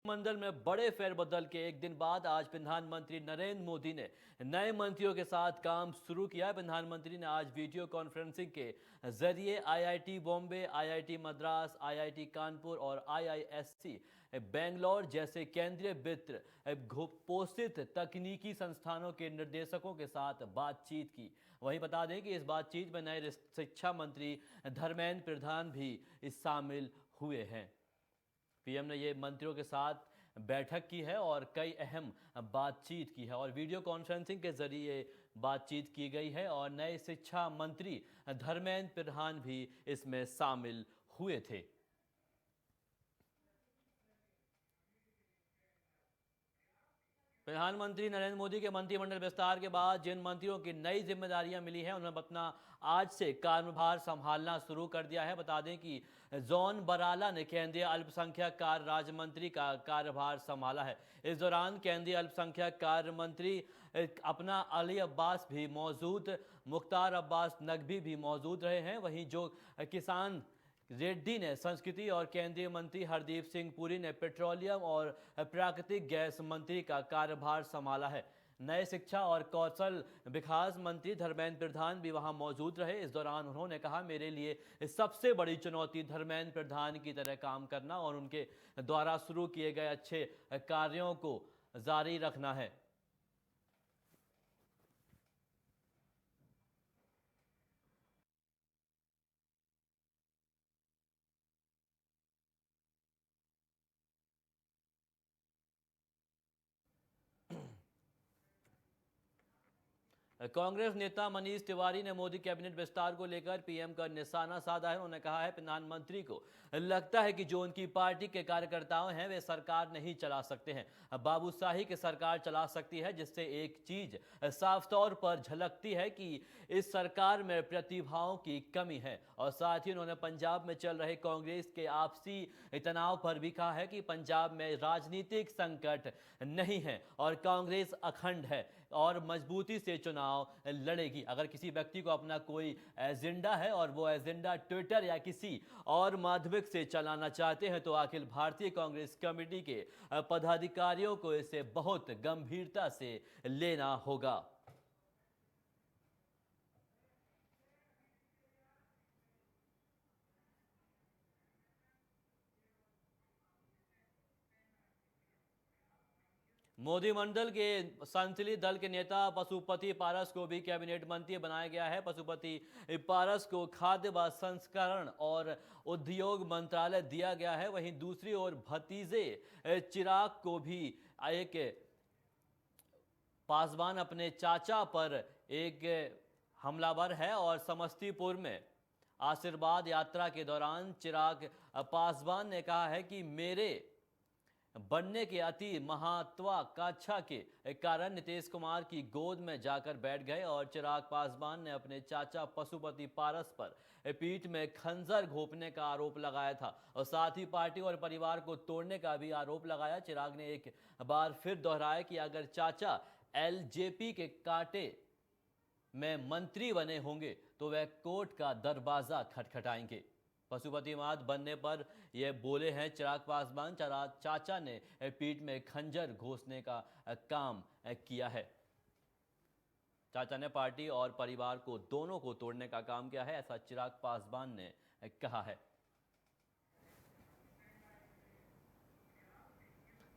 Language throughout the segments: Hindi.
मंडल में बड़े फेरबदल के एक दिन बाद आज प्रधानमंत्री नरेंद्र मोदी ने नए मंत्रियों के साथ काम शुरू किया। प्रधानमंत्री ने आज वीडियो कॉन्फ्रेंसिंग के जरिए IIT Bombay, IIT Madras, IIT Kanpur और आईआईएससी बेंगलोर जैसे केंद्रीय वित्त पोषित तकनीकी संस्थानों के निर्देशकों के साथ बातचीत की। वहीं बता दें कि इस बातचीत में नए शिक्षा मंत्री धर्मेंद्र प्रधान भी शामिल हुए हैं। पीएम ने ये मंत्रियों के साथ बैठक की है और कई अहम बातचीत की है और वीडियो कॉन्फ्रेंसिंग के जरिए बातचीत की गई है और नए शिक्षा मंत्री धर्मेंद्र प्रधान भी इसमें शामिल हुए थे। प्रधानमंत्री नरेंद्र मोदी के मंत्रिमंडल विस्तार के बाद जिन मंत्रियों की नई जिम्मेदारियां मिली हैं उन्होंने अपना आज से कार्यभार संभालना शुरू कर दिया है। बता दें कि जॉन बराला ने केंद्रीय अल्पसंख्यक कार्य राज्य मंत्री का कार्यभार संभाला है। इस दौरान केंद्रीय अल्पसंख्यक कार्य मंत्री अपना अली अब्बास भी मौजूद, मुख्तार अब्बास नकवी भी मौजूद रहे हैं। वहीं जो किसान रेड्डी ने संस्कृति और केंद्रीय मंत्री हरदीप सिंह पुरी ने पेट्रोलियम और प्राकृतिक गैस मंत्री का कार्यभार संभाला है। नए शिक्षा और कौशल विकास मंत्री धर्मेंद्र प्रधान भी वहां मौजूद रहे। इस दौरान उन्होंने कहा, मेरे लिए सबसे बड़ी चुनौती धर्मेंद्र प्रधान की तरह काम करना और उनके द्वारा शुरू किए गए अच्छे कार्यों को जारी रखना है। कांग्रेस नेता मनीष तिवारी ने मोदी कैबिनेट विस्तार को लेकर पीएम का निशाना साधा है। उन्होंने कहा है, प्रधानमंत्री को लगता है कि जो उनकी पार्टी के कार्यकर्ताओं हैं वे सरकार नहीं चला सकते हैं, बाबूशाही की सरकार चला सकती है, जिससे एक चीज साफ तौर पर झलकती है कि इस सरकार में प्रतिभाओं की कमी है। और साथ ही उन्होंने पंजाब में चल रहे कांग्रेस के आपसी तनाव पर भी कहा है कि पंजाब में राजनीतिक संकट नहीं है और कांग्रेस अखंड है और मजबूती से चुनाव लड़ेगी। अगर किसी व्यक्ति को अपना कोई एजेंडा है और वो एजेंडा ट्विटर या किसी और माध्यमिक से चलाना चाहते हैं तो अखिल भारतीय कांग्रेस कमेटी के पदाधिकारियों को इसे बहुत गंभीरता से लेना होगा। मोदी मंडल के संतुलित दल के नेता पशुपति पारस को भी कैबिनेट मंत्री बनाया गया है। पशुपति पारस को खाद्य व संस्करण और उद्योग मंत्रालय दिया गया है। वहीं दूसरी ओर भतीजे चिराग को भी एक पासवान अपने चाचा पर एक हमलावर है और समस्तीपुर में आशीर्वाद यात्रा के दौरान चिराग पासवान ने कहा है कि मेरे बनने के अति महत्वाकांक्षा के कारण नीतीश कुमार की गोद में जाकर बैठ गए और चिराग पासवान ने अपने चाचा पशुपति पारस पर पीठ में खंजर घोंपने का आरोप लगाया था और साथ ही पार्टी और परिवार को तोड़ने का भी आरोप लगाया। चिराग ने एक बार फिर दोहराया कि अगर चाचा एलजेपी के कांटे में मंत्री बने होंगे तो वह कोर्ट का दरवाजा खटखटाएंगे। पशुपति मात बनने पर यह बोले हैं चिराग पासवान। चाचा ने पीठ में खंजर घोंसने का काम किया है। चाचा ने पार्टी और परिवार को दोनों को तोड़ने का काम किया है, ऐसा चिराग पासवान ने कहा है।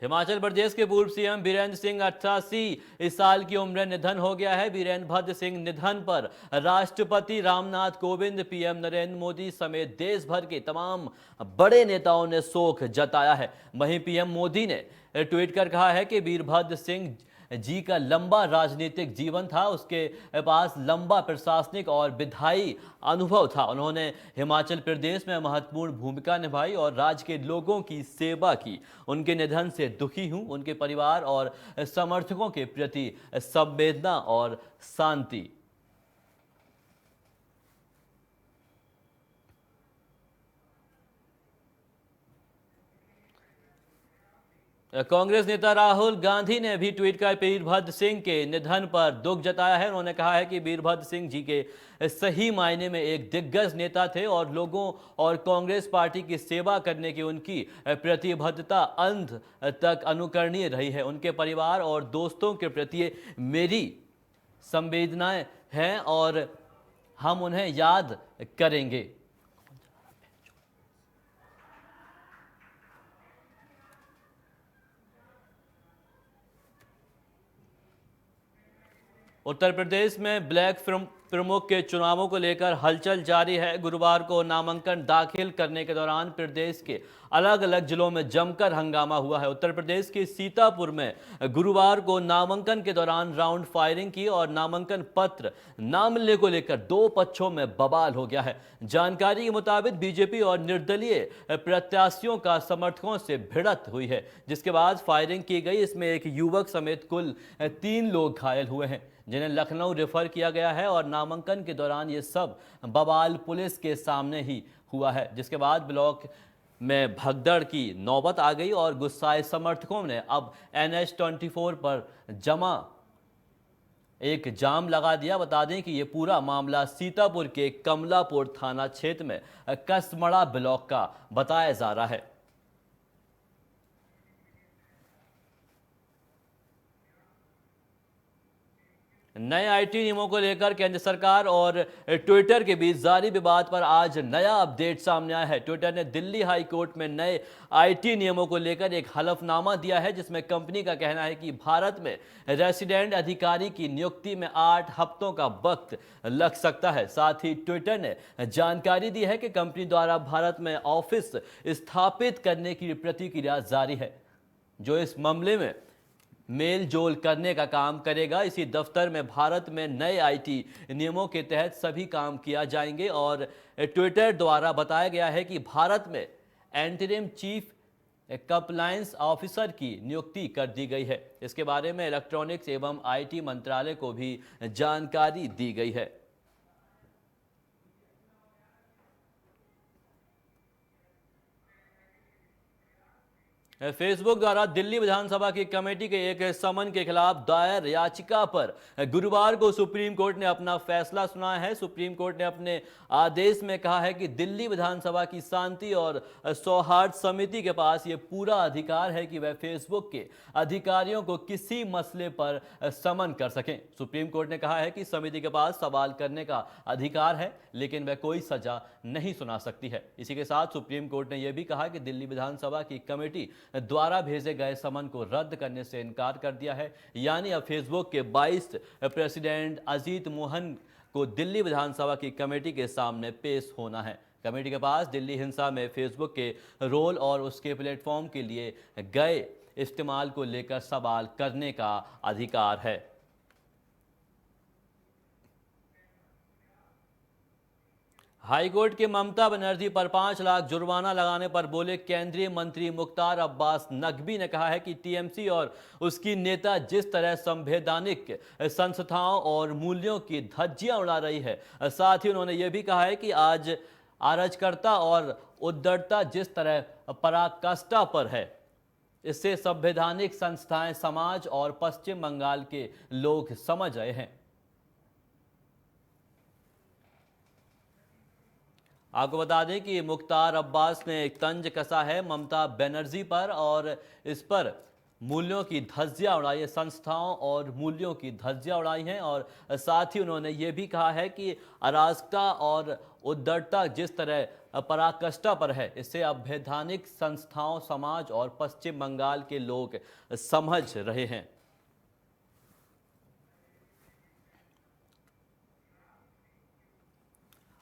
हिमाचल प्रदेश के पूर्व सीएम बीरेंद्र सिंह 88 साल की उम्र निधन हो गया है। बीरेंद्र भद्र सिंह निधन पर राष्ट्रपति रामनाथ कोविंद, पीएम नरेंद्र मोदी समेत देश भर के तमाम बड़े नेताओं ने शोक जताया है। वहीं पीएम मोदी ने ट्वीट कर कहा है कि वीरभद्र सिंह जी का लंबा राजनीतिक जीवन था, उसके पास लंबा प्रशासनिक और विधायी अनुभव था। उन्होंने हिमाचल प्रदेश में महत्वपूर्ण भूमिका निभाई और राज्य के लोगों की सेवा की। उनके निधन से दुखी हूं। उनके परिवार और समर्थकों के प्रति संवेदना और शांति। कांग्रेस नेता राहुल गांधी ने भी ट्वीट कर वीरभद्र सिंह के निधन पर दुख जताया है। उन्होंने कहा है कि वीरभद्र सिंह जी के सही मायने में एक दिग्गज नेता थे और लोगों और कांग्रेस पार्टी की सेवा करने की उनकी प्रतिबद्धता अंत तक अनुकरणीय रही है। उनके परिवार और दोस्तों के प्रति मेरी संवेदनाएं हैं और हम उन्हें याद करेंगे। उत्तर प्रदेश में ब्लैक प्रमुख के चुनावों को लेकर हलचल जारी है। गुरुवार को नामांकन दाखिल करने के दौरान प्रदेश के अलग अलग जिलों में जमकर हंगामा हुआ है। उत्तर प्रदेश के सीतापुर में गुरुवार को नामांकन के दौरान राउंड फायरिंग की और नामांकन पत्र न मिलने को लेकर दो पक्षों में बवाल हो गया है। जानकारी के मुताबिक बीजेपी और निर्दलीय प्रत्याशियों का समर्थकों से भिड़ंत हुई है, जिसके बाद फायरिंग की गई। इसमें एक युवक समेत कुल 3 लोग घायल हुए हैं, जिन्हें लखनऊ रेफर किया गया है और नामांकन के दौरान ये सब बवाल पुलिस के सामने ही हुआ है, जिसके बाद ब्लॉक में भगदड़ की नौबत आ गई और गुस्साए समर्थकों ने अब NH-24 पर जमा एक जाम लगा दिया। बता दें कि ये पूरा मामला सीतापुर के कमलापुर थाना क्षेत्र में कसमड़ा ब्लॉक का बताया जा रहा है। नए आईटी नियमों को लेकर केंद्र सरकार और ट्विटर के बीच जारी विवाद पर आज नया अपडेट सामने आया है। ट्विटर ने दिल्ली हाई कोर्ट में नए आईटी नियमों को लेकर एक हलफनामा दिया है, जिसमें कंपनी का कहना है कि भारत में रेसिडेंट अधिकारी की नियुक्ति में 8 हफ्तों का वक्त लग सकता है। साथ ही ट्विटर ने जानकारी दी है कि कंपनी द्वारा भारत में ऑफिस स्थापित करने की प्रक्रिया जारी है, जो इस मामले में मेल जोल करने का काम करेगा। इसी दफ्तर में भारत में नए आईटी नियमों के तहत सभी काम किया जाएंगे और ट्विटर द्वारा बताया गया है कि भारत में इंटरिम चीफ कंप्लायंस ऑफिसर की नियुक्ति कर दी गई है। इसके बारे में इलेक्ट्रॉनिक्स एवं आईटी मंत्रालय को भी जानकारी दी गई है। फेसबुक द्वारा दिल्ली विधानसभा की कमेटी के एक समन के खिलाफ दायर याचिका पर गुरुवार को सुप्रीम कोर्ट ने अपना फैसला सुनाया है। सुप्रीम कोर्ट ने अपने आदेश में कहा है कि दिल्ली विधानसभा की शांति और सौहार्द समिति के पास ये पूरा अधिकार है कि वह फेसबुक के अधिकारियों को किसी मसले पर समन कर सकें। सुप्रीम कोर्ट ने कहा है कि समिति के पास सवाल करने का अधिकार है, लेकिन वह कोई सजा नहीं सुना सकती है। इसी के साथ सुप्रीम कोर्ट ने यह भी कहा कि दिल्ली विधानसभा की कमेटी द्वारा भेजे गए समन को रद्द करने से इनकार कर दिया है। यानी अब फेसबुक के 22 प्रेसिडेंट अजीत मोहन को दिल्ली विधानसभा की कमेटी के सामने पेश होना है। कमेटी के पास दिल्ली हिंसा में फेसबुक के रोल और उसके प्लेटफॉर्म के लिए गए इस्तेमाल को लेकर सवाल करने का अधिकार है। हाईकोर्ट के ममता बनर्जी पर 5 लाख जुर्माना लगाने पर बोले केंद्रीय मंत्री मुख्तार अब्बास नकवी ने कहा है कि टीएमसी और उसकी नेता जिस तरह संवैधानिक संस्थाओं और मूल्यों की धज्जियां उड़ा रही है, साथ ही उन्होंने ये भी कहा है कि आज अराजकता और उद्दंडता जिस तरह पराकाष्ठा पर है, इससे संवैधानिक संस्थाएं, समाज और पश्चिम बंगाल के लोग समझ रहे हैं। आपको बता दें कि मुख्तार अब्बास ने एक तंज कसा है ममता बनर्जी पर और इस पर मूल्यों की धज्जियां उड़ाई है, संस्थाओं और मूल्यों की धज्जियां उड़ाई हैं। और साथ ही उन्होंने ये भी कहा है कि अराजकता और उद्दंडता जिस तरह पराकाष्ठा पर है, इससे अवैधानिक संस्थाओं, समाज और पश्चिम बंगाल के लोग समझ रहे हैं।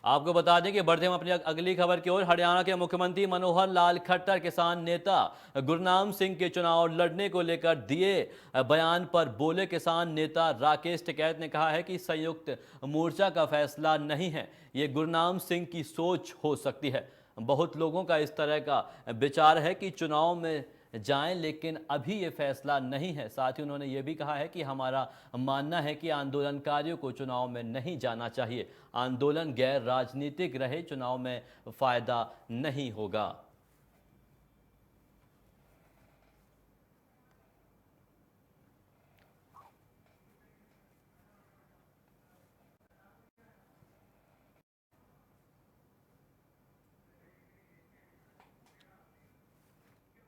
आपको बता दें कि बढ़ते हम अपनी अगली खबर की ओर। हरियाणा के मुख्यमंत्री मनोहर लाल खट्टर किसान नेता गुरनाम सिंह के चुनाव लड़ने को लेकर दिए बयान पर बोले किसान नेता राकेश टिकैत ने कहा है कि संयुक्त मोर्चा का फैसला नहीं है, ये गुरनाम सिंह की सोच हो सकती है। बहुत लोगों का इस तरह का विचार है कि चुनाव में जाएं, लेकिन अभी ये फैसला नहीं है। साथ ही उन्होंने ये भी कहा है कि हमारा मानना है कि आंदोलनकारियों को चुनाव में नहीं जाना चाहिए। आंदोलन गैर राजनीतिक रहे, चुनाव में फायदा नहीं होगा।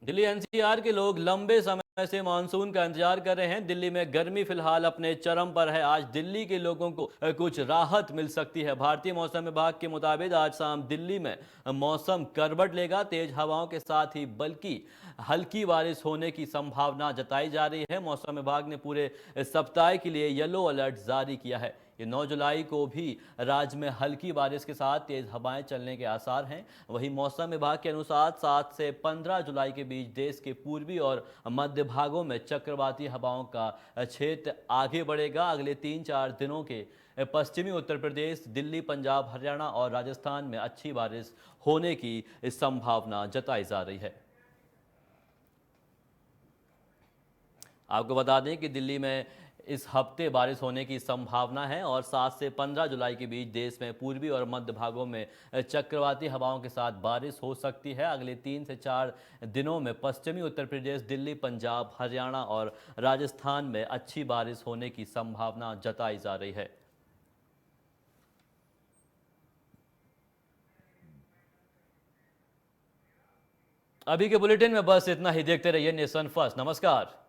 दिल्ली एनसीआर के लोग लंबे समय से मानसून का इंतजार कर रहे हैं। दिल्ली में गर्मी फिलहाल अपने चरम पर है। आज दिल्ली के लोगों को कुछ राहत मिल सकती है। भारतीय मौसम विभाग के मुताबिक आज शाम दिल्ली में मौसम करवट लेगा। तेज हवाओं के साथ ही बल्कि हल्की बारिश होने की संभावना जताई जा रही है। मौसम विभाग ने पूरे सप्ताह के लिए येलो अलर्ट जारी किया है। ये 9 जुलाई को भी राज्य में हल्की बारिश के साथ तेज हवाएं चलने के आसार हैं। वहीं मौसम विभाग के अनुसार 7 से 15 जुलाई के बीच देश के पूर्वी और मध्य भागों में चक्रवाती हवाओं का क्षेत्र आगे बढ़ेगा। अगले 3-4 दिनों के पश्चिमी उत्तर प्रदेश, दिल्ली, पंजाब, हरियाणा और राजस्थान में अच्छी बारिश होने की संभावना जताई जा रही है। आपको बता दें कि दिल्ली में इस हफ्ते बारिश होने की संभावना है और 7 से 15 जुलाई के बीच देश में पूर्वी और मध्य भागों में चक्रवाती हवाओं के साथ बारिश हो सकती है। अगले 3 से 4 दिनों में पश्चिमी उत्तर प्रदेश, दिल्ली, पंजाब, हरियाणा और राजस्थान में अच्छी बारिश होने की संभावना जताई जा रही है। अभी के बुलेटिन में बस इतना ही। देखते रहिए नेशन फर्स्ट। नमस्कार।